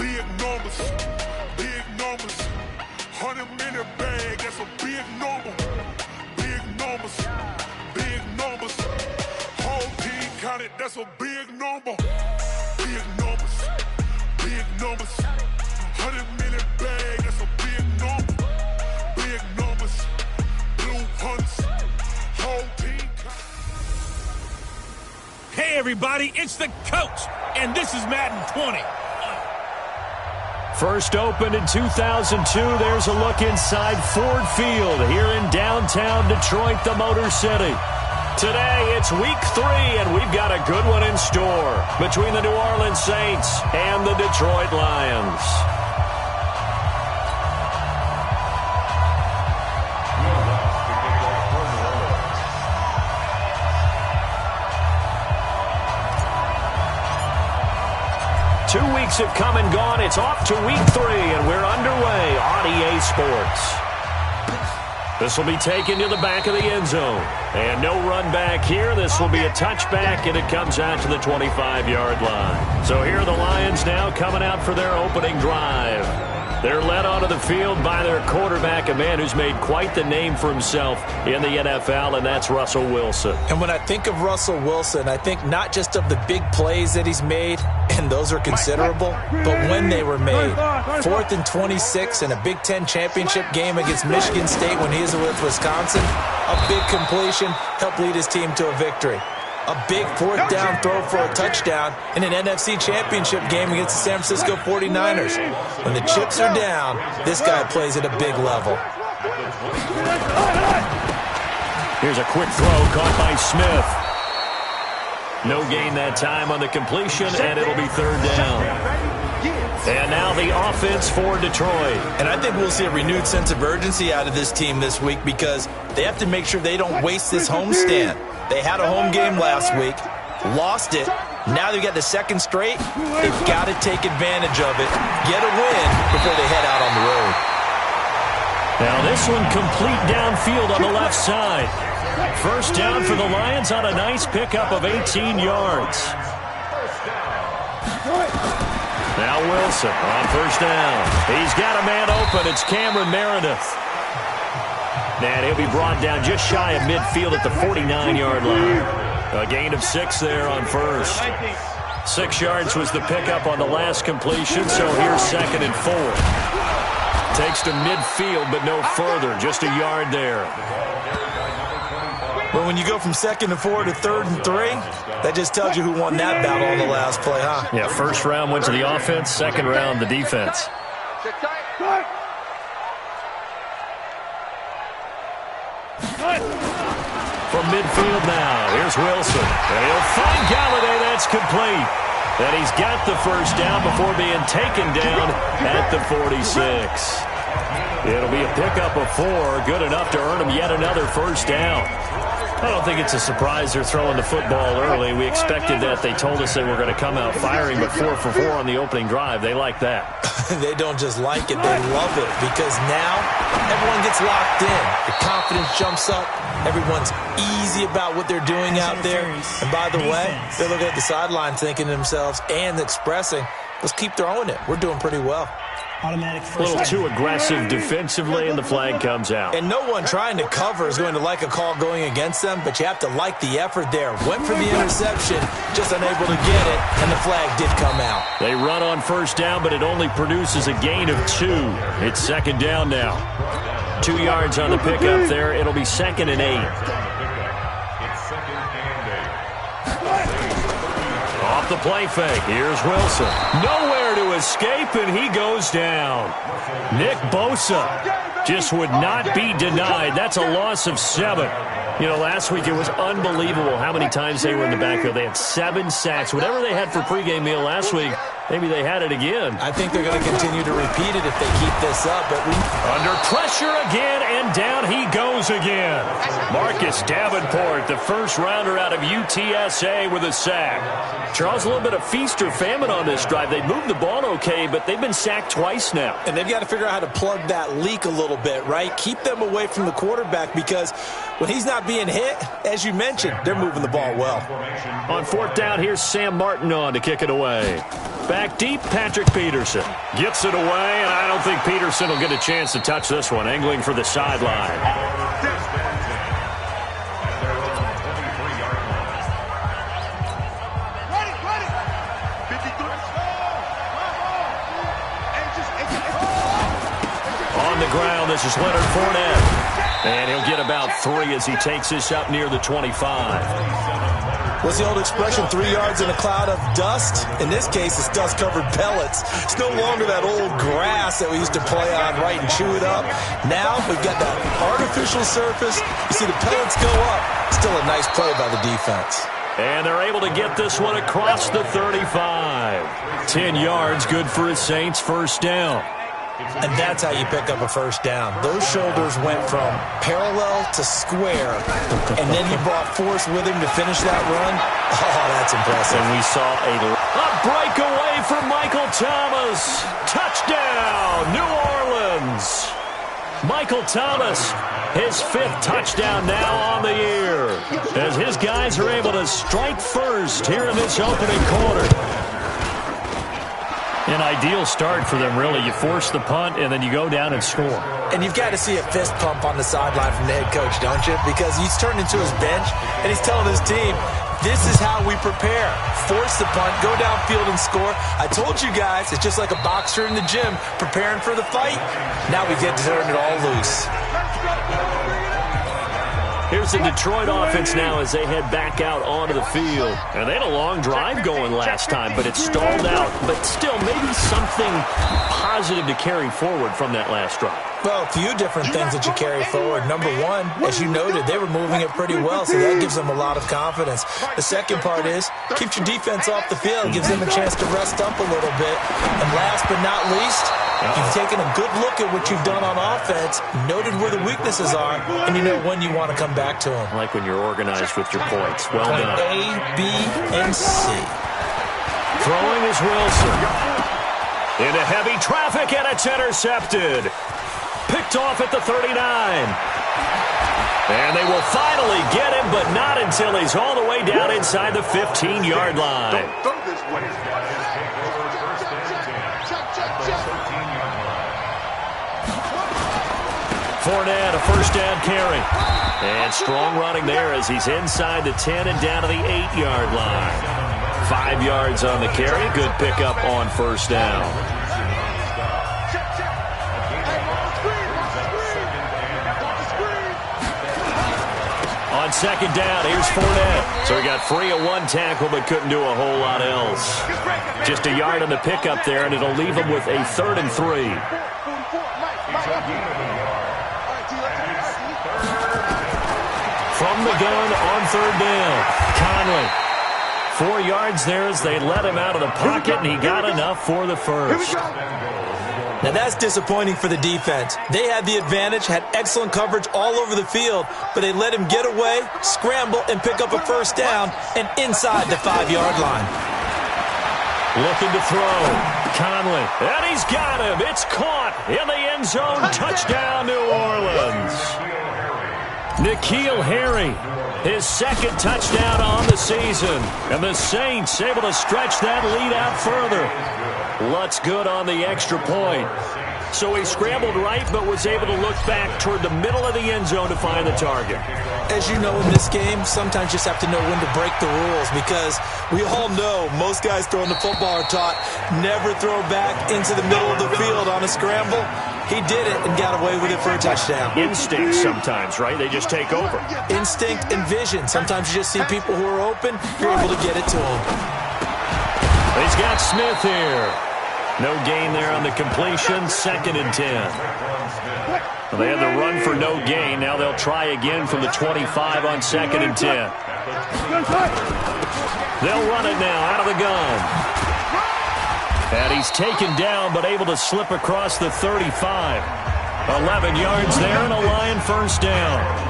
big numbers, big numbers. 100-minute bag, that's a big number. Big numbers, big numbers. Whole team counted, that's a big number. Big numbers, big numbers. 100-minute bag, that's a big number. Big numbers, blue hunts. Whole team. Hey everybody, it's the coach, and this is Madden 20. First opened in 2002, there's a look inside Ford Field here in downtown Detroit, the Motor City. Today, it's week 3, and we've got a good one in store between the New Orleans Saints and the Detroit Lions. Two weeks have come and gone. It's off to week 3, and we're underway on EA Sports. This will be taken to the back of the end zone. And no run back here. This will be a touchback, and it comes out to the 25-yard line. So here are the Lions now coming out for their opening drive. They're led onto the field by their quarterback, a man who's made quite the name for himself in the NFL, and that's Russell Wilson. And when I think of Russell Wilson, I think not just of the big plays that he's made, and those are considerable, but when they were made. 4th and 26 in a Big Ten championship game against Michigan State when he was with Wisconsin, a big completion helped lead his team to a victory. A big 4th down throw for a touchdown in an NFC championship game against the San Francisco 49ers. When the chips are down, this guy plays at a big level. Here's a quick throw caught by Smith. No gain that time on the completion, and it'll be 3rd down. And now the offense for Detroit. And I think we'll see a renewed sense of urgency out of this team this week because they have to make sure they don't waste this homestand. They had a home game last week, lost it. Now they've got the second straight. They've got to take advantage of it, get a win before they head out on the road. Now this one complete downfield on the left side. First down for the Lions on a nice pickup of 18 yards. Now Wilson on first down. He's got a man open. It's Cameron Meredith. And he'll be brought down just shy of midfield at the 49-yard line. A gain of 6 there on first. 6 yards was the pickup on the last completion, so here's 2nd and 4. Takes to midfield, but no further. Just a yard there. Well, when you go from 2nd and 4 to 3rd and 3, that just tells you who won that battle on the last play, huh? Yeah, first round went to the offense, second round the defense. From midfield now, here's Wilson. And he'll find Galladay. That's complete. And he's got the first down before being taken down at the 46. It'll be a pickup of 4, good enough to earn him yet another first down. I don't think it's a surprise they're throwing the football early. We expected that. They told us they were going to come out firing, but 4 for 4 on the opening drive. They like that. They don't just like it, they love it, because now everyone gets locked in. The confidence jumps up. Everyone's easy about what they're doing out there. And by the way, they're looking at the sideline thinking to themselves and expressing, let's keep throwing it. We're doing pretty well. A little too aggressive defensively, and the flag comes out. And no one trying to cover is going to like a call going against them, but you have to like the effort there. Went for the interception, just unable to get it, and the flag did come out. They run on first down, but it only produces a gain of 2. It's 2nd down now. 2 yards on the pickup there. It'll be 2nd and 8. Off the play fake. Here's Wilson. Nowhere to escape, and he goes down. Nick Bosa just would not be denied. That's a loss of 7. You know, last week it was unbelievable how many times they were in the backfield. They had 7 sacks. Whatever they had for pregame meal last week, maybe they had it again. I think they're going to continue to repeat it if they keep this up. But under pressure again, and down he goes again. Marcus Davenport, the first rounder out of UTSA with a sack. Charles, a little bit of feast or famine on this drive. They moved the ball okay, but they've been sacked twice now. And they've got to figure out how to plug that leak a little bit, right? Keep them away from the quarterback, because when he's not being hit, as you mentioned, they're moving the ball well. On 4th down, here's Sam Martin on to kick it away. Back deep, Patrick Peterson. Gets it away, and I don't think Peterson will get a chance to touch this one. Angling for the sideline. On the ground, this is Leonard Fournette. And he'll get about 3 as he takes this up near the 25. What's the old expression, 3 yards in a cloud of dust? In this case, it's dust-covered pellets. It's no longer that old grass that we used to play on, right, and chew it up. Now we've got that artificial surface. You see the pellets go up. Still a nice play by the defense. And they're able to get this one across the 35. 10 yards, good for his Saints, first down. And that's how you pick up a first down. Those shoulders went from parallel to square, and then he brought force with him to finish that run. Oh, that's impressive. And we saw a breakaway from Michael Thomas. Touchdown, New Orleans. Michael Thomas, his 5th touchdown now on the year, as his guys are able to strike first here in this opening quarter. An ideal start for them, really. You force the punt, and then you go down and score. And you've got to see a fist pump on the sideline from the head coach, don't you? Because he's turned into his bench, and he's telling his team, this is how we prepare. Force the punt, go downfield and score. I told you guys, it's just like a boxer in the gym preparing for the fight. Now we get to turn it all loose. Here's the Detroit offense now as they head back out onto the field. And they had a long drive going last time, but it stalled out. But still, maybe something positive to carry forward from that last drive. Well, a few different things that you carry forward. Number one, as you noted, they were moving it pretty well, so that gives them a lot of confidence. The second part is, keeps your defense off the field, gives them a chance to rest up a little bit. And last but not least, you've taken a good look at what you've done on offense, noted where the weaknesses are, and you know when you want to come back to them. Like when you're organized with your points. Well Point done. A, B, and C. Throwing is Wilson. Into heavy traffic, and it's intercepted. Picked off at the 39. And they will finally get him, but not until he's all the way down inside the 15-yard line. Fournette, a first down carry. And strong running there as he's inside the 10 and down to the 8-yard line. 5 yards on the carry. Good pickup on first down. On second down, here's Fournette. So he got free of one tackle but couldn't do a whole lot else. Just a yard on the pickup there, and it'll leave him with a 3rd and 3. From the gun on third down, Conley. 4 yards there as they let him out of the pocket, and he got enough for the first. Now that's disappointing for the defense. They had the advantage, had excellent coverage all over the field, but they let him get away, scramble, and pick up a first down, and inside the 5-yard line. Looking to throw. Conley. And he's got him. It's caught in the end zone. Touchdown, New Orleans. N'Keal Harry, his 2nd touchdown on the season. And the Saints able to stretch that lead out further. Lutz good on the extra point. So he scrambled right, but was able to look back toward the middle of the end zone to find the target. As you know in this game, sometimes you just have to know when to break the rules, because we all know most guys throwing the football are taught never throw back into the middle of the field on a scramble. He did it and got away with it for a touchdown. Instinct sometimes, right? They just take over. Instinct and vision. Sometimes you just see people who are open, you're able to get it to them. He's got Smith here. No gain there on the completion. 2nd and 10. Well, they had the run for no gain. Now they'll try again from the 25 on 2nd and 10. They'll run it now out of the gun. And he's taken down, but able to slip across the 35. 11 yards there and a Lion first down.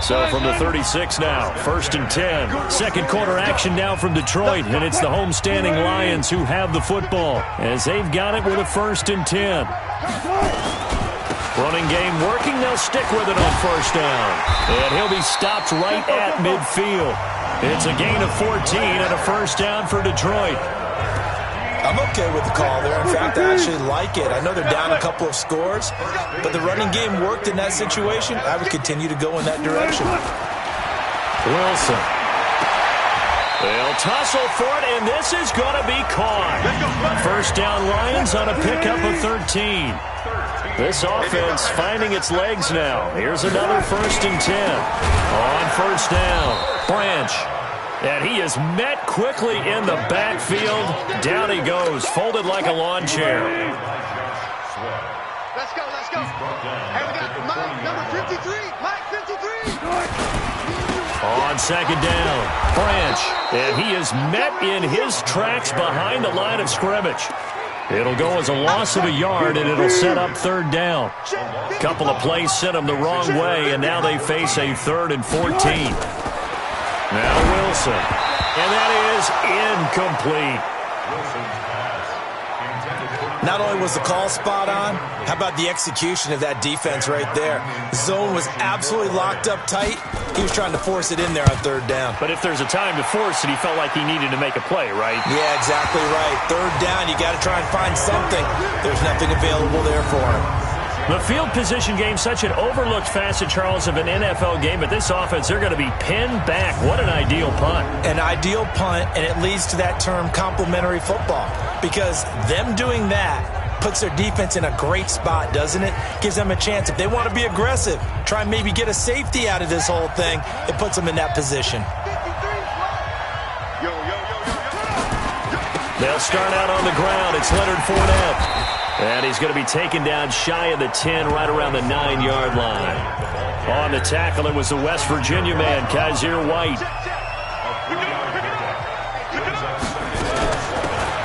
So from the 36 now, 1st and 10. Second quarter action now from Detroit, and it's the homestanding Lions who have the football as they've got it with a 1st and 10. Running game working, they'll stick with it on first down. And he'll be stopped right at midfield. It's a gain of 14 and a first down for Detroit. I'm okay with the call there. In fact, I actually like it. I know they're down a couple of scores, but the running game worked in that situation. I would continue to go in that direction. Wilson. They'll tussle for it, and this is going to be caught. First down Lions on a pickup of 13. This offense finding its legs now. Here's another 1st and 10. On first down, Branch. And he is met quickly in the backfield. Down he goes, folded like a lawn chair. Let's go, let's go. And we got Mike, number 53. Mike, 53. On second down, Branch. And he is met in his tracks behind the line of scrimmage. It'll go as a loss of a yard, and it'll set up 3rd down. A couple of plays sent them the wrong way, and now they face a 3rd and 14. Now Wilson. And that is incomplete. Not only was the call spot on, how about the execution of that defense right there? The zone was absolutely locked up tight. He was trying to force it in there on 3rd down. But if there's a time to force it, he felt like he needed to make a play, right? Yeah, exactly right. 3rd down, you got to try and find something. There's nothing available there for him. The field position game, such an overlooked facet, Charles, of an NFL game. But this offense, they're going to be pinned back. What an ideal punt. An ideal punt, and it leads to that term complementary football. Because them doing that puts their defense in a great spot, doesn't it? Gives them a chance. If they want to be aggressive, try and maybe get a safety out of this whole thing, it puts them in that position. They'll start out on the ground. It's Leonard Fournette. And he's going to be taken down shy of the 10, right around the 9-yard line. On the tackle, it was the West Virginia man, Kaiser White.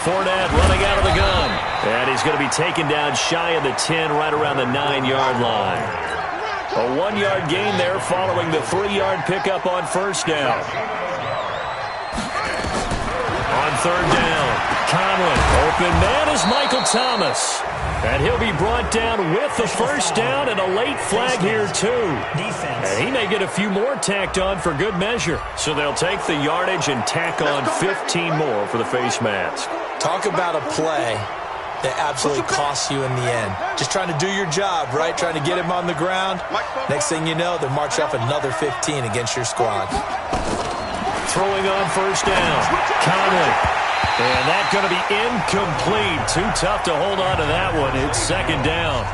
Fournette running out of the gun. And he's going to be taken down shy of the 10, right around the 9-yard line. A 1-yard gain there following the 3-yard pickup on first down. On 3rd down, Conley. Open man is Michael Thomas. And he'll be brought down with the first down and a late flag here, too. And he may get a few more tacked on for good measure. So they'll take the yardage and tack on 15 more for the face mask. Talk about a play that absolutely costs you in the end. Just trying to do your job, right? Trying to get him on the ground. Next thing you know, they're marching off another 15 against your squad. Throwing on first down, Conley. And that's going to be incomplete. Too tough to hold on to that one. It's 2nd down.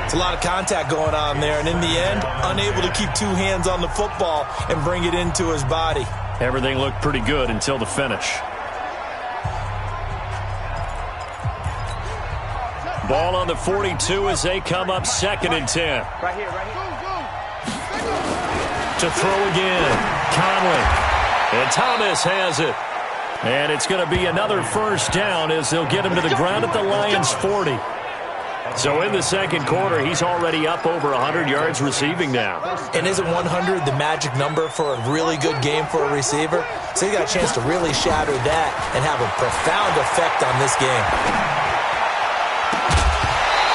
It's a lot of contact going on there, and in the end, unable to keep 2 hands on the football and bring it into his body. Everything looked pretty good until the finish. Ball on the 42 as they come up 2nd and 10. Right here. To throw again, Conley. And Thomas has it. And it's going to be another first down as they'll get him to the ground at the Lions' 40. So in the second quarter, he's already up over 100 yards receiving now. And isn't 100 the magic number for a really good game for a receiver? So he got a chance to really shatter that and have a profound effect on this game.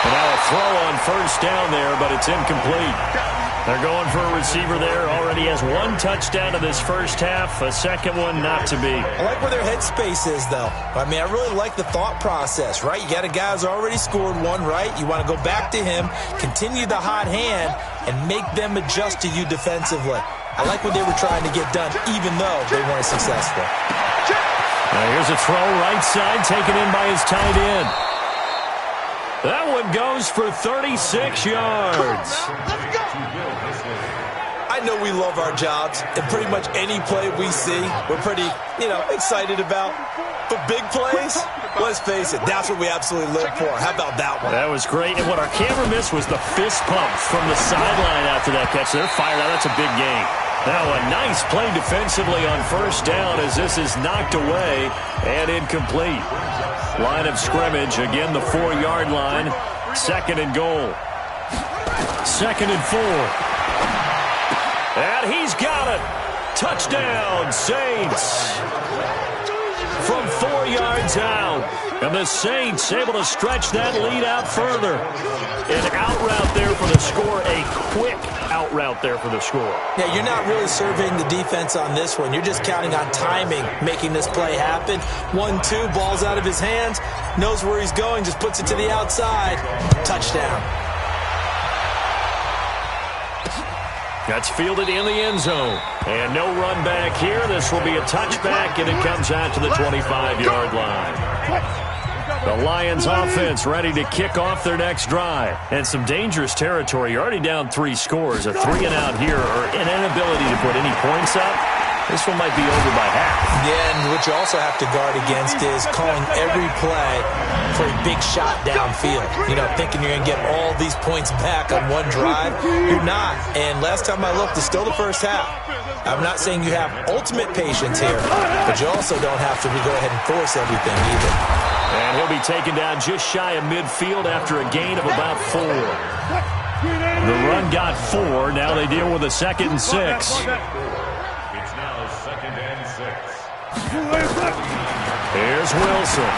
And now a throw on first down there, but it's incomplete. They're going for a receiver there. Already has 1 touchdown in this first half. A second one not to be. I like where their headspace is, though. I mean, I really like the thought process, right? You got a guy who's already scored 1, right? You want to go back to him, continue the hot hand, and make them adjust to you defensively. I like what they were trying to get done, even though they weren't successful. Now here's a throw right side, taken in by his tight end. That one goes for 36 yards. I know we love our jobs, and pretty much any play we see, we're pretty, excited about. But big plays, let's face it, that's what we absolutely live for. How about that one? That was great, and what our camera missed was the fist pumps from the sideline after that catch. They're fired out. That's a big gain. Now a nice play defensively on first down as this is knocked away and incomplete. Line of scrimmage, again the 4-yard line. 2nd and goal. 2nd and 4. And he's got it. Touchdown, Saints. From 4 yards out. And the Saints able to stretch that lead out further. An out route there for the score. A quick out route there for the score. Yeah, you're not really surveying the defense on this one. You're just counting on timing, making this play happen. 1-2, ball's out of his hands, knows where he's going, just puts it to the outside. Touchdown. That's fielded in the end zone. And no run back here. This will be a touchback, and it comes out to the 25-yard line. The Lions offense ready to kick off their next drive. And some dangerous territory. You're already down 3 scores. A 3-and-out here or an inability to put any points up. This one might be over by half. Yeah, and what you also have to guard against is calling every play for a big shot downfield. You know, thinking you're going to get all these points back on one drive. You're not. And last time I looked, it's still the first half. I'm not saying you have ultimate patience here, but you also don't have to go ahead and force everything either. And he'll be taken down just shy of midfield after a gain of about 4. The run got 4. Now they deal with a 2nd and 6. It's now 2nd and 6. Here's Wilson.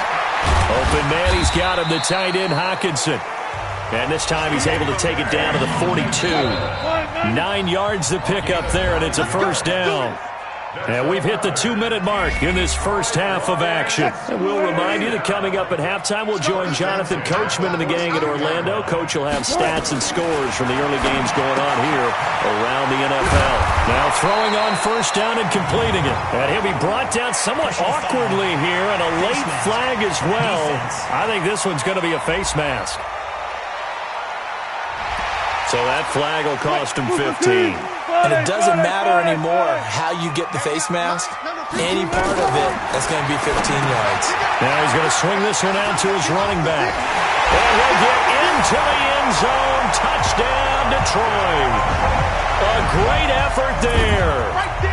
Open man, he's got him, the tight end, Hockenson. And this time he's able to take it down to the 42. 9 yards to pick up there, and it's a first down. And we've hit the 2-minute mark in this first half of action. And we'll remind you that coming up at halftime, we'll join Jonathan Coachman and the gang at Orlando. Coach will have stats and scores from the early games going on here around the NFL. Now throwing on first down and completing it. And he'll be brought down somewhat awkwardly here, and a late flag as well. I think this one's going to be a face mask. So that flag will cost him 15. And it doesn't matter anymore how you get the face mask. Any part of it, that's going to be 15 yards. Now he's going to swing this one out to his running back. And he'll get into the end zone. Touchdown, Detroit. A great effort there.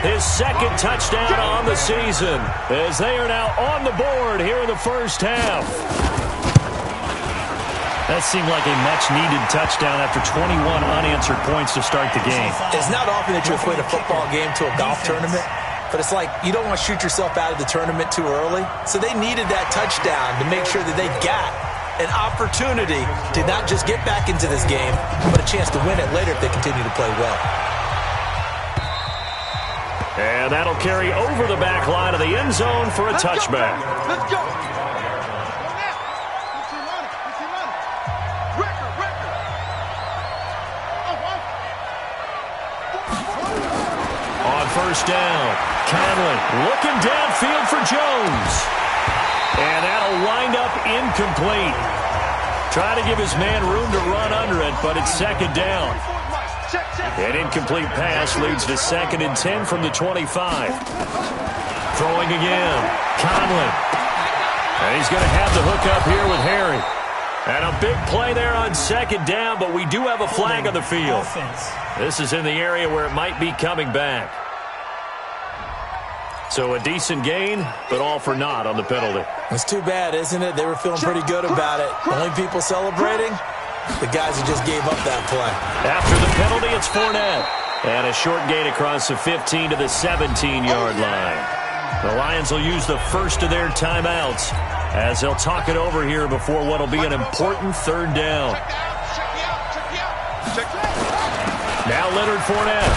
His 2nd touchdown on the season as they are now on the board here in the first half. That seemed like a much-needed touchdown after 21 unanswered points to start the game. It's not often that you equate a football game to a golf tournament, but it's like you don't want to shoot yourself out of the tournament too early. So they needed that touchdown to make sure that they got an opportunity to not just get back into this game, but a chance to win it later if they continue to play well. And that'll carry over the back line of the end zone for a touchback. Let's go. First down. Conley looking downfield for Jones. And that'll wind up incomplete. Trying to give his man room to run under it, but it's 2nd down. An incomplete pass leads to 2nd and 10 from the 25. Throwing again. Conley. And he's going to have the hook up here with Harry. And a big play there on 2nd down, but we do have a flag on the field. This is in the area where it might be coming back. So a decent gain, but all for naught on the penalty. It's too bad, isn't it? They were feeling pretty good about it. Only people celebrating, the guys who just gave up that play. After the penalty, it's Fournette. And a short gain across the 15 to the 17-yard line. The Lions will use the first of their timeouts as they'll talk it over here before what will be an important 3rd down. Now Leonard Fournette.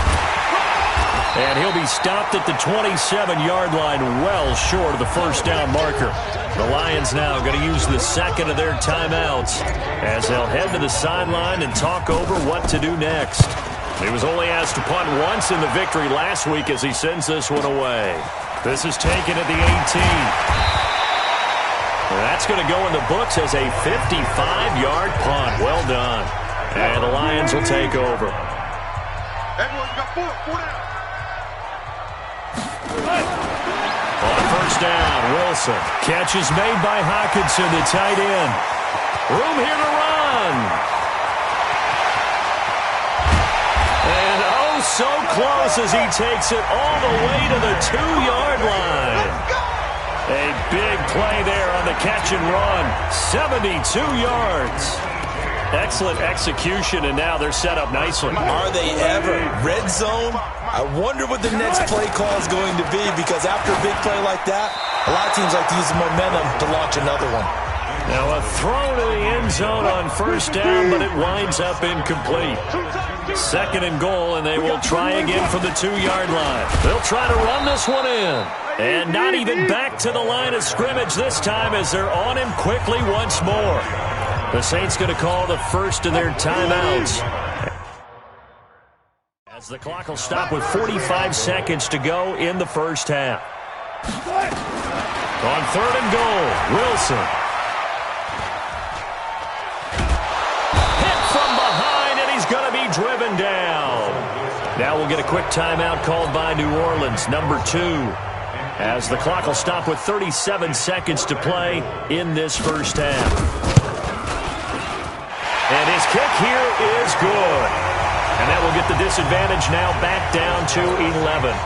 And he'll be stopped at the 27-yard line, well short of the first down marker. The Lions now going to use the 2nd of their timeouts as they'll head to the sideline and talk over what to do next. He was only asked to punt once in the victory last week as he sends this one away. This is taken at the 18. And that's going to go in the books as a 55-yard punt. Well done. And the Lions will take over. Everyone's got 4 down. On first down, Wilson. Catch is made by Hockenson, the tight end. Room here to run. And oh, so close as he takes it all the way to the 2-yard line. A big play there on the catch and run. 72 yards. Excellent execution, and now they're set up nicely. Are they ever? Red zone? I wonder what the next play call is going to be, because after a big play like that, a lot of teams like to use the momentum to launch another one. Now a throw to the end zone on first down, but it winds up incomplete. Second and goal, and they will try again from the 2-yard line. They'll try to run this one in. And not even back to the line of scrimmage this time as they're on him quickly once more. The Saints going to call the first of their timeouts. As the clock will stop with 45 seconds to go in the first half. On third and goal, Wilson. Hit from behind, and he's going to be driven down. Now we'll get a quick timeout called by New Orleans, number 2. As the clock will stop with 37 seconds to play in this first half. And his kick here is good. And that will get the disadvantage now back down to 11.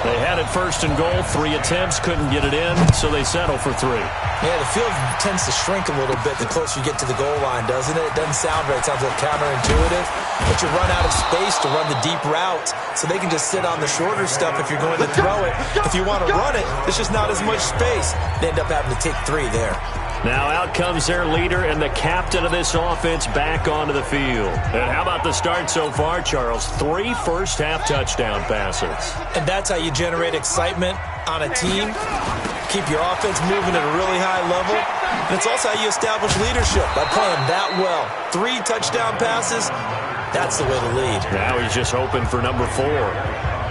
They had it first and goal, 3 attempts, couldn't get it in, so they settle for 3. Yeah, the field tends to shrink a little bit the closer you get to the goal line, doesn't it? It doesn't sound right. It sounds a little counterintuitive. But you run out of space to run the deep route, so they can just sit on the shorter stuff if you're going to throw it. If you want to run it, there's just not as much space. They end up having to take 3 there. Now out comes their leader and the captain of this offense back onto the field. And how about the start so far, Charles? 3 first-half touchdown passes. And that's how you generate excitement on a team, keep your offense moving at a really high level, and it's also how you establish leadership by playing that well. 3 touchdown passes, that's the way to lead. Now he's just hoping for number 4.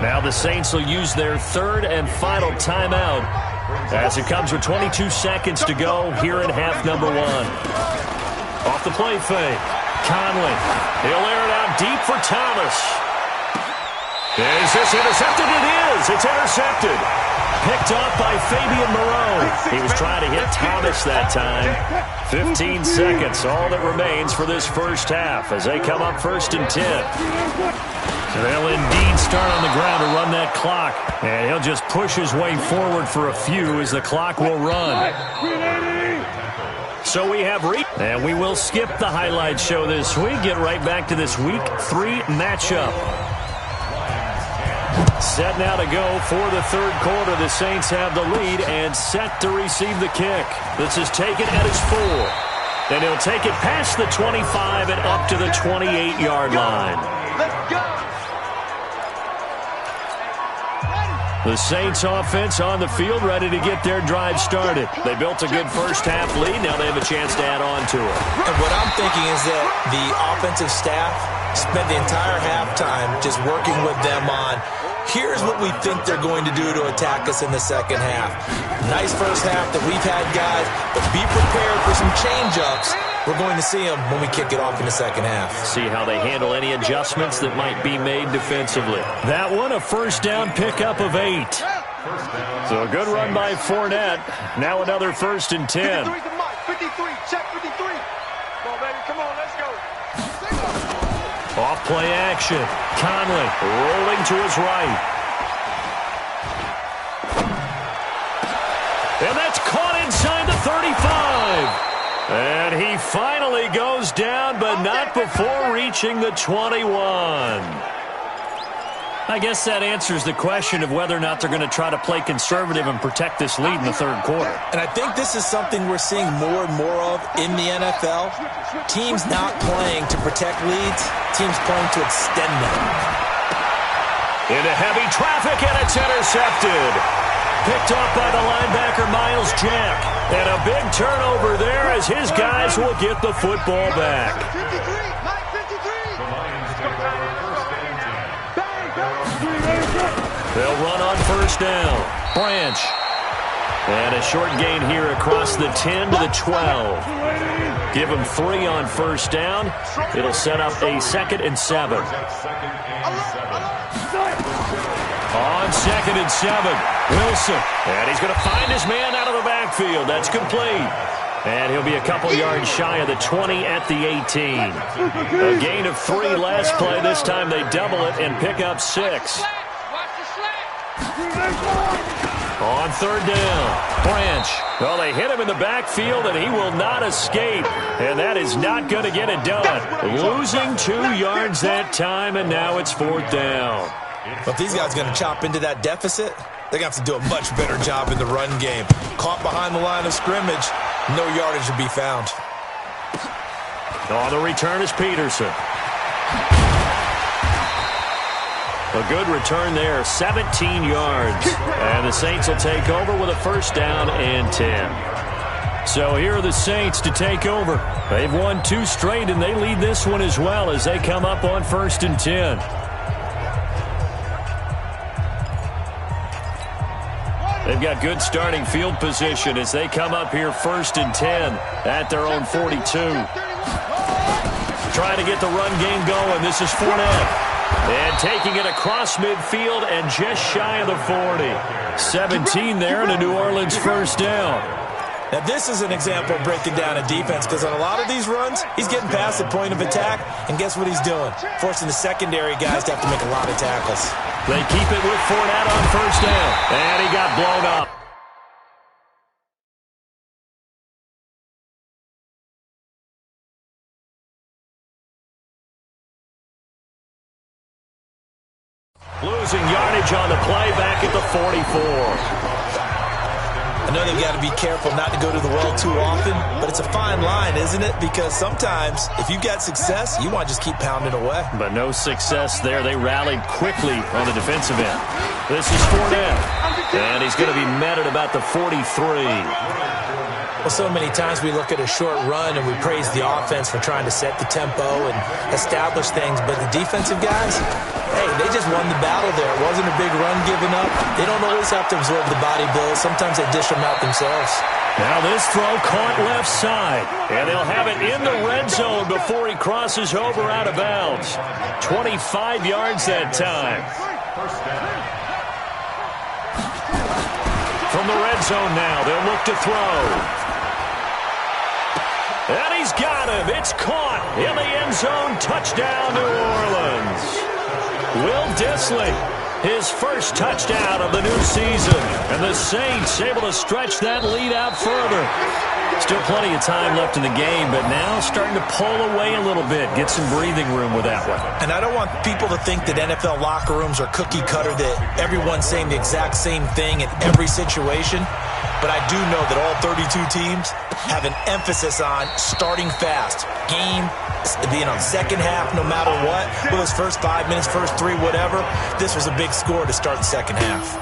Now the Saints will use their third and final timeout as it comes with 22 seconds to go here in half number 1. Off the play fake, Conley. He'll air it out deep for Thomas. Is this intercepted? It is. It's intercepted. Picked off by Fabian Moreau. He was trying to hit Thomas that time. 15 seconds, all that remains for this first half as they come up first and 10. They'll indeed start on the ground to run that clock. And he'll just push his way forward for a few as the clock will run. So we have and we will skip the highlight show this week. Get right back to this week 3 matchup. Set now to go for the third quarter. The Saints have the lead and set to receive the kick. This is taken at his 4. Then he'll take it past the 25 and up to the 28-yard line. Let's go. The Saints offense on the field ready to get their drive started. They built a good first-half lead. Now they have a chance to add on to it. And what I'm thinking is that the offensive staff spent the entire halftime just working with them on, here's what we think they're going to do to attack us in the second half. Nice first half that we've had, guys, but be prepared for some change-ups. We're going to see them when we kick it off in the second half. See how they handle any adjustments that might be made defensively. That one, a first down pickup of 8. So a good run by Fournette. Now another first and 10. 53, check 53. Come on, baby, come on, let's go. Off play action. Conley rolling to his right. And that's caught inside the 35. And he finally goes down, but not before reaching the 21. I guess that answers the question of whether or not they're going to try to play conservative and protect this lead in the third quarter. And I think this is something we're seeing more and more of in the NFL. Teams not playing to protect leads, teams playing to extend them. Into heavy traffic, and it's intercepted. Picked off by the linebacker, Myles Jack. And a big turnover there as his guys will get the football back. 53, Mike 53. They'll run on first down. Branch. And a short gain here across the 10 to the 12. Give him 3 on first down. It'll set up a 2nd and 7. On 2nd and 7, Wilson. And he's going to find his man out of the backfield. That's complete. And he'll be a couple yards shy of the 20 at the 18. A gain of 3 last play. This time they double it and pick up 6. On third down, Branch. Well, they hit him in the backfield, and he will not escape. And that is not going to get it done. Losing 2 yards that time, and now it's 4th down. But if these guys are going to chop into that deficit, they're going to have to do a much better job in the run game. Caught behind the line of scrimmage, No yardage to be found. On the return is Peterson. A good return there, 17 yards. And the Saints will take over with a first down and 10. So here are the Saints to take over. They've won 2 straight, and they lead this one as well as they come up on 1st and 10. They've got good starting field position as they come up here 1st and 10 at their own 42. Trying to get the run game going. This is Fournette. And taking it across midfield and just shy of the 40. 17 there and a New Orleans first down. Now, this is an example of breaking down a defense because on a lot of these runs, he's getting past the point of attack, and guess what he's doing? Forcing the secondary guys to have to make a lot of tackles. They keep it with Fournette on first down, and he got blown up. Losing yardage on the play back at the 44. I know they've got to be careful not to go to the well too often, but it's a fine line, isn't it? Because sometimes, if you've got success, you want to just keep pounding away. But no success there. They rallied quickly on the defensive end. This is Fournette, and he's going to be met at about the 43. Well, so many times we look at a short run and we praise the offense for trying to set the tempo and establish things, but the defensive guys, hey, they just won the battle there. It wasn't a big run given up. They don't always have to absorb the body blows. Sometimes they dish them out themselves. Now this throw caught left side, and they'll have it in the red zone before he crosses over out of bounds. 25 yards that time. From the red zone now, they'll look to throw. And he's got him. It's caught in the end zone. Touchdown, New Orleans. Will Dissly, his first touchdown of the new season. And the Saints able to stretch that lead out further. Still plenty of time left in the game, but now starting to pull away a little bit. Get some breathing room with that one. And I don't want people to think that NFL locker rooms are cookie cutter, that everyone's saying the exact same thing in every situation. But I do know that all 32 teams have an emphasis on starting fast. Game, second half, no matter what. Whether it's first 5 minutes, first 3, whatever. This was a big score to start the second half.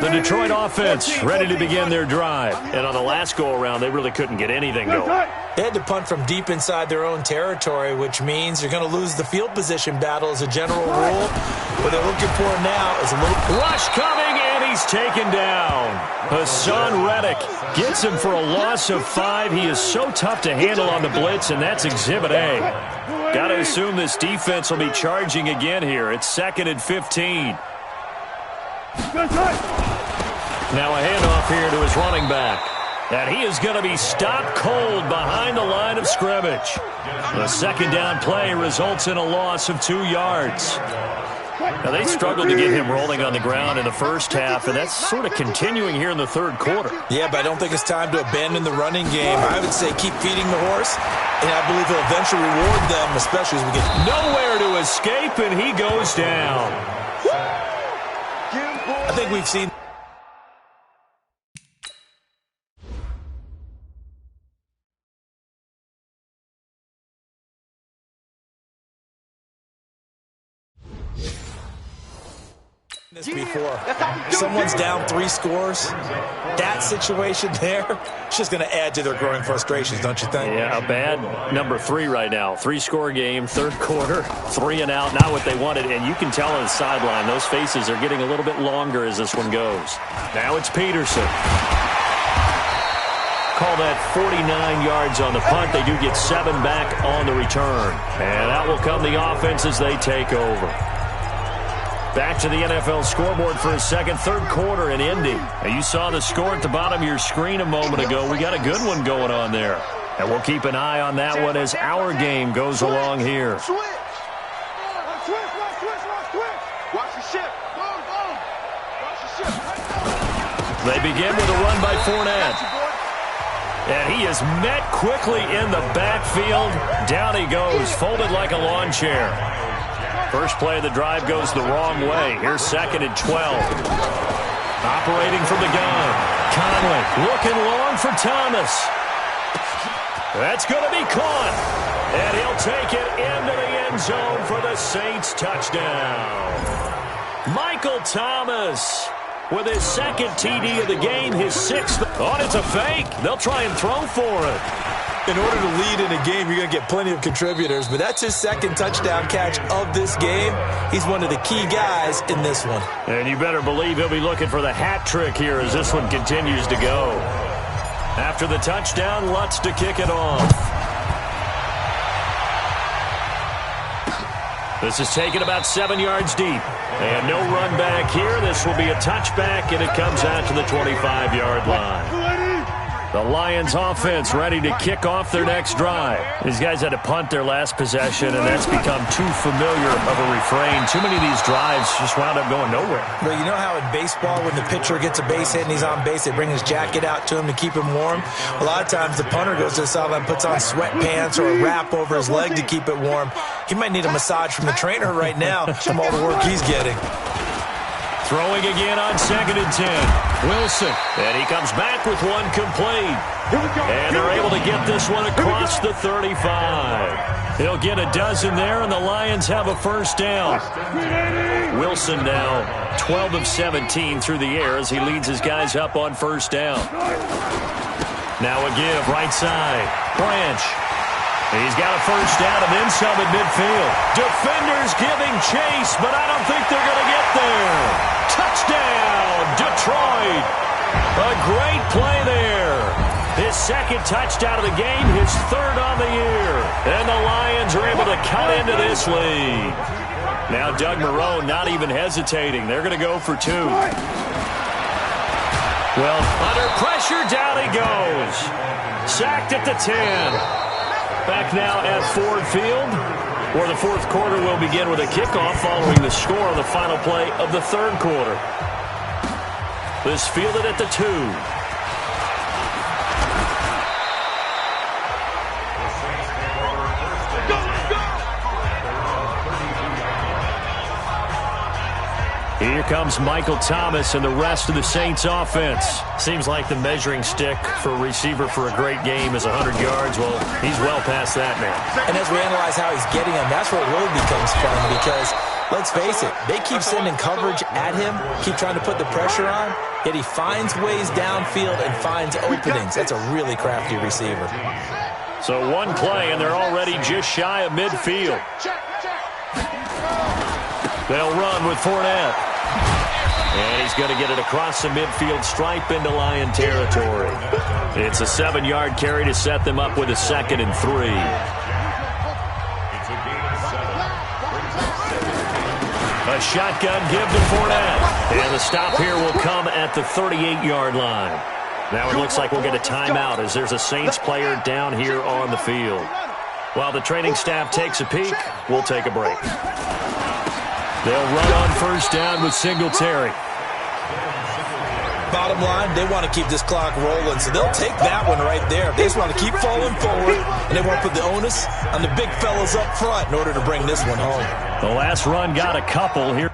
The Detroit offense ready to begin their drive. And on the last go-around, they really couldn't get anything going. They had to punt from deep inside their own territory, which means you're going to lose the field position battle as a general rule. What they're looking for now is a little... Rush coming, and he's taken down. Hassan Reddick gets him for a loss of 5. He is so tough to handle on the blitz, and that's Exhibit A. Got to assume this defense will be charging again here. It's 2nd and 15. Now a handoff here to his running back. And he is going to be stopped cold behind the line of scrimmage. The second down play results in a loss of 2 yards. Now they struggled to get him rolling on the ground in the first half, and that's sort of continuing here in the third quarter. Yeah, but I don't think it's time to abandon the running game. I would say keep feeding the horse, and I believe he'll eventually reward them, especially as we get... Nowhere to escape, and he goes down. I think we've seen... this before. Someone's down 3 scores. That situation there, it's just going to add to their growing frustrations, don't you think? Yeah, a bad number 3 right now. 3-score game, third quarter, 3 and out, not what they wanted. And you can tell on the sideline, those faces are getting a little bit longer as this one goes. Now it's Peterson. Call that 49 yards on the punt. They do get 7 back on the return. And out will come the offense as they take over. Back to the NFL scoreboard for a second, third quarter in Indy. Now you saw the score at the bottom of your screen a moment ago. We got a good one going on there. And we'll keep an eye on that one as our game goes along here. Watch the ship. They begin with a run by Fournette. And he is met quickly in the backfield. Down he goes, folded like a lawn chair. First play of the drive goes the wrong way. Here's 2nd and 12. Operating from the gun. Conley looking long for Thomas. That's going to be caught. And he'll take it into the end zone for the Saints touchdown. Michael Thomas with his second TD of the game, his sixth. Oh, it's a fake. They'll try and throw for it. In order to lead in a game, you're going to get plenty of contributors, but that's his second touchdown catch of this game. He's one of the key guys in this one. And you better believe he'll be looking for the hat trick here as this one continues to go. After the touchdown, Lutz to kick it off. This is taken about 7 yards deep. And no run back here. This will be a touchback, and it comes out to the 25-yard line. The Lions offense ready to kick off their next drive. These guys had to punt their last possession, and that's become too familiar of a refrain. Too many of these drives just wound up going nowhere. Well, you know how in baseball when the pitcher gets a base hit and he's on base, they bring his jacket out to him to keep him warm? A lot of times the punter goes to the sideline, puts on sweatpants or a wrap over his leg to keep it warm. He might need a massage from the trainer right now from all the work he's getting. Throwing again on 2nd and 10. Wilson. And he comes back with one complete. And they're able to get this one across the 35. He'll get a dozen there, and the Lions have a first down. Wilson now 12 of 17 through the air as he leads his guys up on first down. Now a give right side. Branch. He's got a first down and then some at midfield. Defenders giving chase, but I don't think they're going to get there. Touchdown, Detroit. A great play there. His second touchdown of the game, his third on the year. And the Lions are able to cut into this lead. Now Doug Marrone not even hesitating. They're going to go for two. Well, under pressure, down he goes. Sacked at the 10. Back now at Ford Field, where the fourth quarter will begin with a kickoff following the score of the final play of the third quarter. This fielded at the 2. Here comes Michael Thomas and the rest of the Saints offense. Seems like the measuring stick for a receiver for a great game is 100 yards. Well, he's well past that now. And as we analyze how he's getting them, that's where it really becomes fun because, let's face it, they keep sending coverage at him, keep trying to put the pressure on, yet he finds ways downfield and finds openings. That's a really crafty receiver. So one play, and they're already just shy of midfield. They'll run with Fournette. And he's going to get it across the midfield stripe into Lion territory. It's a 7-yard carry to set them up with a 2nd and 3. A shotgun give to Fournette. And the stop here will come at the 38-yard line. Now it looks like we'll get a timeout as there's a Saints player down here on the field. While the training staff takes a peek, we'll take a break. They'll run on first down with Singletary. Bottom line, they want to keep this clock rolling, so they'll take that one right there. They just want to keep falling forward, and they want to put the onus on the big fellas up front in order to bring this one home. The last run got a couple here.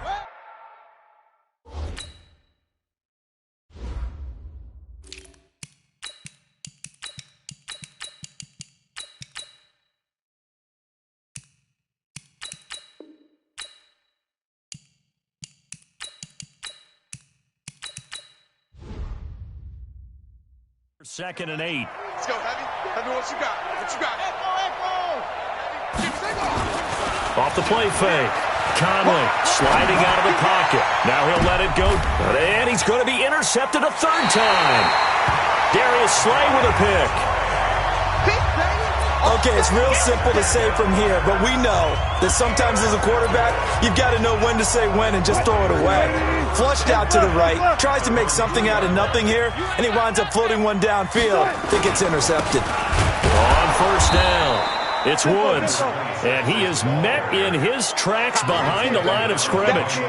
Second and 8. Let's go, Heavy. Heavy, what you got? What you got? Off the play fake. Conley sliding out of the pocket. Now he'll let it go. And he's going to be intercepted a third time. Darius Slay with a pick. Okay, it's real simple to say from here, but we know that sometimes as a quarterback, you've got to know when to say when and just throw it away. Flushed out to the right, tries to make something out of nothing here, and he winds up floating one downfield that gets intercepted. On first down, it's Woods, and he is met in his tracks behind the line of scrimmage.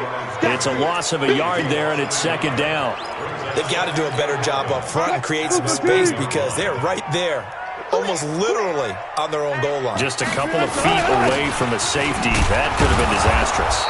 It's a loss of a yard there, and it's second down. They've got to do a better job up front and create some space because they're right there, almost literally on their own goal line. Just a couple of feet away from a safety. That could have been disastrous.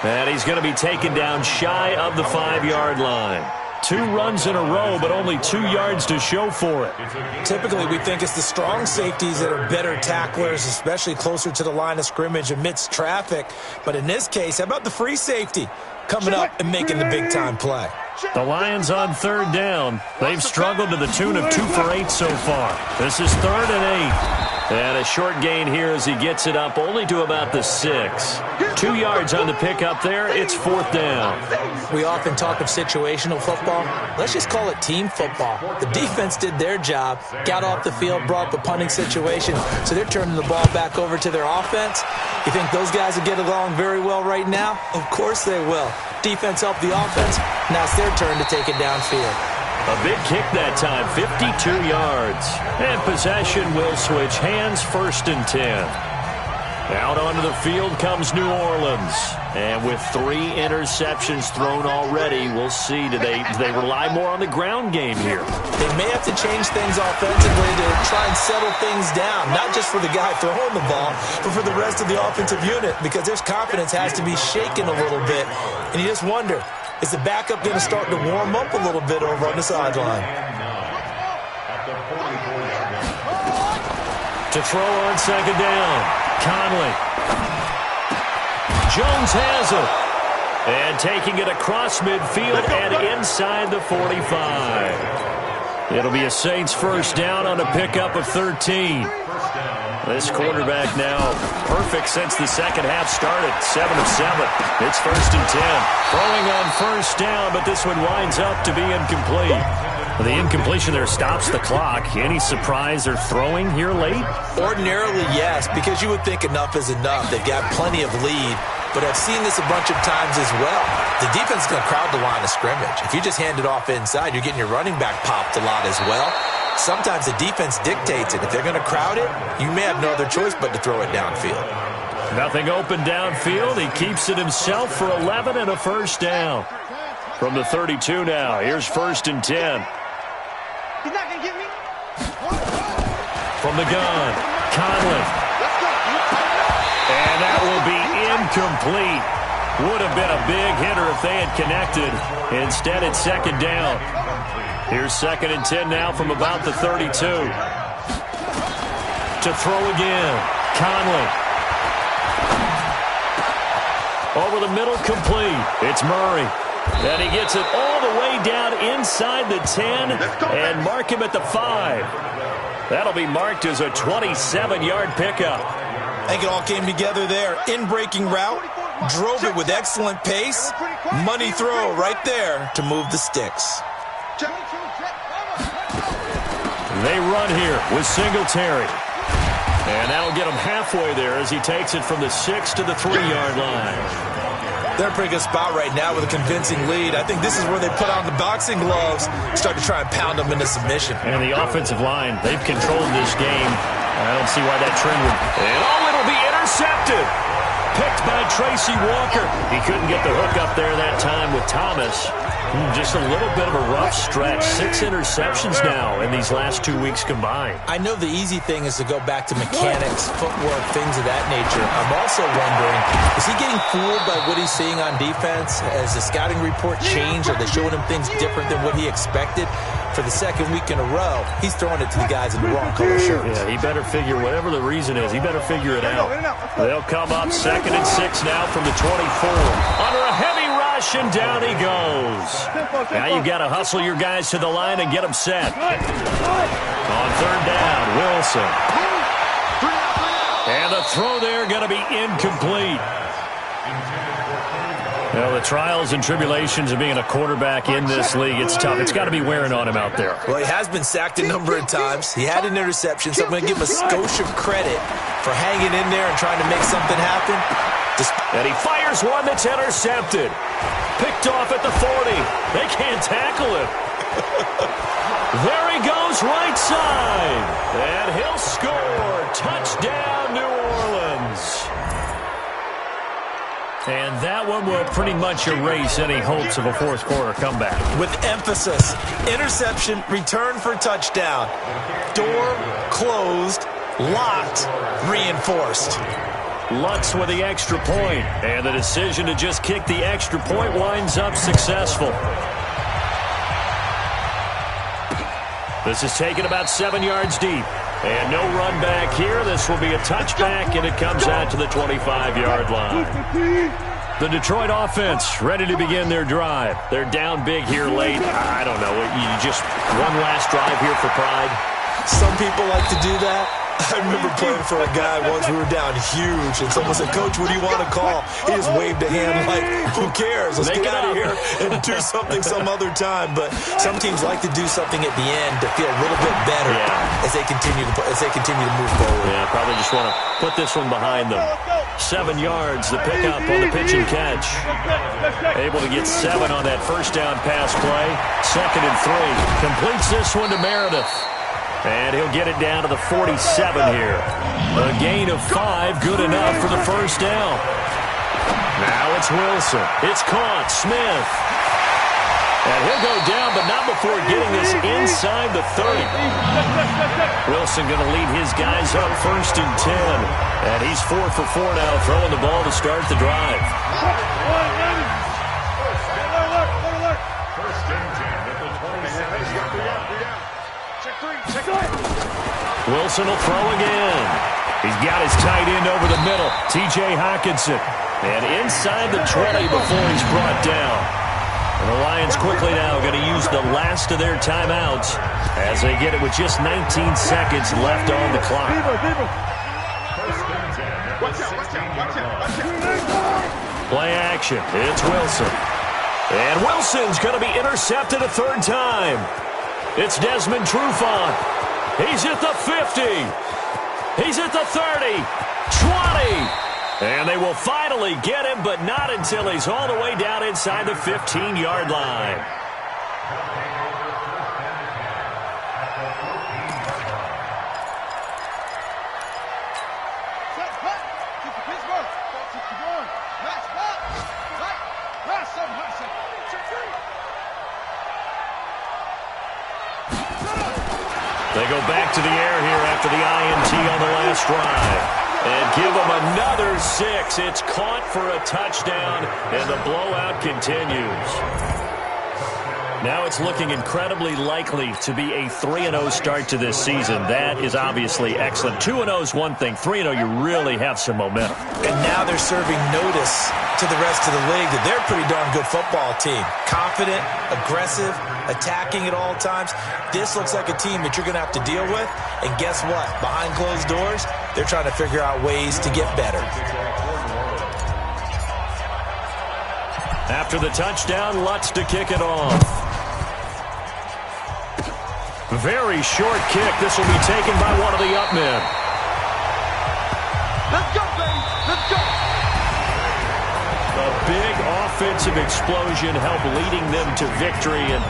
And he's going to be taken down shy of the 5-yard line. 2 runs in a row, but only 2 yards to show for it. Typically, we think it's the strong safeties that are better tacklers, especially closer to the line of scrimmage amidst traffic. But in this case, how about the free safety coming up and making the big-time play? The Lions on 3rd down. They've struggled to the tune of 2 for 8 so far. This is 3rd and 8. And a short gain here as he gets it up only to about the 6. 2 yards on the pickup there. It's 4th down. We often talk of situational football. Let's just call it team football. The defense did their job, got off the field, brought up a punting situation, so they're turning the ball back over to their offense. You think those guys will get along very well right now? Of course they will. Defense helped the offense. Now it's their turn to take it downfield. A big kick that time, 52 yards. And possession will switch hands, 1st and 10. Out onto the field comes New Orleans. And with 3 interceptions thrown already, we'll see. Do they rely more on the ground game here? They may have to change things offensively to try and settle things down, not just for the guy throwing the ball, but for the rest of the offensive unit, because their confidence has to be shaken a little bit. And you just wonder, is the backup going to start to warm up a little bit over on the sideline? To throw on 2nd down, Conley. Jones has it. And taking it across midfield and inside the 45. It'll be a Saints 1st down on a pickup of 13. This quarterback now perfect since the second half started. 7 of 7. It's 1st and 10. Throwing on 1st down, but this one winds up to be incomplete. The incompletion there stops the clock. Any surprise they're throwing here late? Ordinarily, yes, because you would think enough is enough. They've got plenty of lead, but I've seen this a bunch of times as well. The defense is going to crowd the line of scrimmage. If you just hand it off inside, you're getting your running back popped a lot as well. Sometimes the defense dictates it. If they're going to crowd it, you may have no other choice but to throw it downfield. Nothing open downfield. He keeps it himself for 11 and a 1st down. From the 32 now, here's 1st and 10. He's not going to get me. From the gun, Conley. And that will be incomplete. Would have been a big hitter if they had connected. Instead, it's 2nd down. Here's 2nd and 10 now from about the 32. To throw again, Conley. Over the middle, complete. It's Murray. And he gets it all the way down inside the 10 and mark him at the 5. That'll be marked as a 27-yard pickup. I think it all came together there. In-breaking route, drove it with excellent pace. Money throw right there to move the sticks. They run here with Singletary. And that'll get him halfway there as he takes it from the 6 to the 3-yard line. They're in a pretty good spot right now with a convincing lead. I think this is where they put on the boxing gloves, start to try and pound them into submission. And the offensive line, they've controlled this game. I don't see why that trend would... And it'll be intercepted. Picked by Tracy Walker. He couldn't get the hook up there that time with Thomas. Just a little bit of a rough stretch. 6 interceptions now in these last 2 weeks combined. I know the easy thing is to go back to mechanics, footwork, things of that nature. I'm also wondering, is he getting fooled by what he's seeing on defense? Has the scouting report changed? Are they showing him things different than what he expected? For the 2nd week in a row, he's throwing it to the guys in the wrong color shirts. Yeah, he better figure, whatever the reason is, he better figure it out. They'll come up 2nd and 6 now from the 24. Under a heavy rush, and down he goes. Now you've got to hustle your guys to the line and get them set. On 3rd down, Wilson. And the throw there going to be incomplete. Well, the trials and tribulations of being a quarterback in this league, it's tough. It's got to be wearing on him out there. Well, he has been sacked a number of times. He had an interception, so I'm going to give him a skosh of credit for hanging in there and trying to make something happen. And he fires one that's intercepted. Picked off at the 40. They can't tackle it. There he goes, right side. And he'll score. Touchdown, New Orleans. And that one will pretty much erase any hopes of a fourth quarter comeback. With emphasis, interception, return for touchdown. Door closed, locked, reinforced. Lutz with the extra point, and the decision to just kick the extra point winds up successful. This is taken about 7 yards deep. And no run back here. This will be a touchback, and it comes out to the 25-yard line. The Detroit offense ready to begin their drive. They're down big here late. I don't know. You just one last drive here for pride. Some people like to do that. I remember playing for a guy once. We were down huge, and someone said, "Coach, what do you want to call?" He just waved a hand like, "Who cares? Let's get out of here and do something some other time." But some teams like to do something at the end to feel a little bit better as they continue to move forward. Yeah, probably just want to put this one behind them. 7 yards, the pickup on the pitch and catch. Able to get 7 on that first down pass play. 2nd and 3. Completes this one to Meredith. And he'll get it down to the 47 here. A gain of 5, good enough for the first down. Now it's Wilson. It's caught. Smith. And he'll go down, but not before getting this inside the 30. Wilson going to lead his guys up 1st and 10. And he's 4 for 4 now, throwing the ball to start the drive. Wilson will throw again. He's got his tight end over the middle, T.J. Hockenson. And inside the 20 before he's brought down. And the Lions quickly now going to use the last of their timeouts as they get it with just 19 seconds left on the clock. Play action. It's Wilson. And Wilson's going to be intercepted a 3rd time. It's Desmond Trufant. He's at the 50. He's at the 30. 20. And they will finally get him, but not until he's all the way down inside the 15-yard line. They go back to the air here after the INT on the last drive. And give them another 6. It's caught for a touchdown, and the blowout continues. Now it's looking incredibly likely to be a 3-0 start to this season. That is obviously excellent. 2-0 is one thing. 3-0, you really have some momentum. And now they're serving notice to the rest of the league that they're a pretty darn good football team. Confident, aggressive, attacking at all times. This looks like a team that you're going to have to deal with. And guess what? Behind closed doors, they're trying to figure out ways to get better. After the touchdown, Lutz to kick it off. Very short kick. This will be taken by one of the up men. Let's go, baby. Let's go. A big offensive explosion helped leading them to victory. And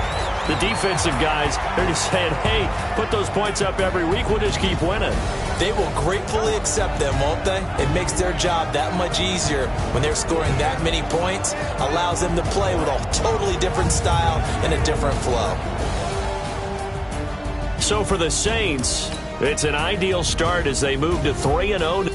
the defensive guys, they're just saying, hey, put those points up every week. We'll just keep winning. They will gratefully accept them, won't they? It makes their job that much easier when they're scoring that many points. Allows them to play with a totally different style and a different flow. So for the Saints, it's an ideal start as they move to 3-0.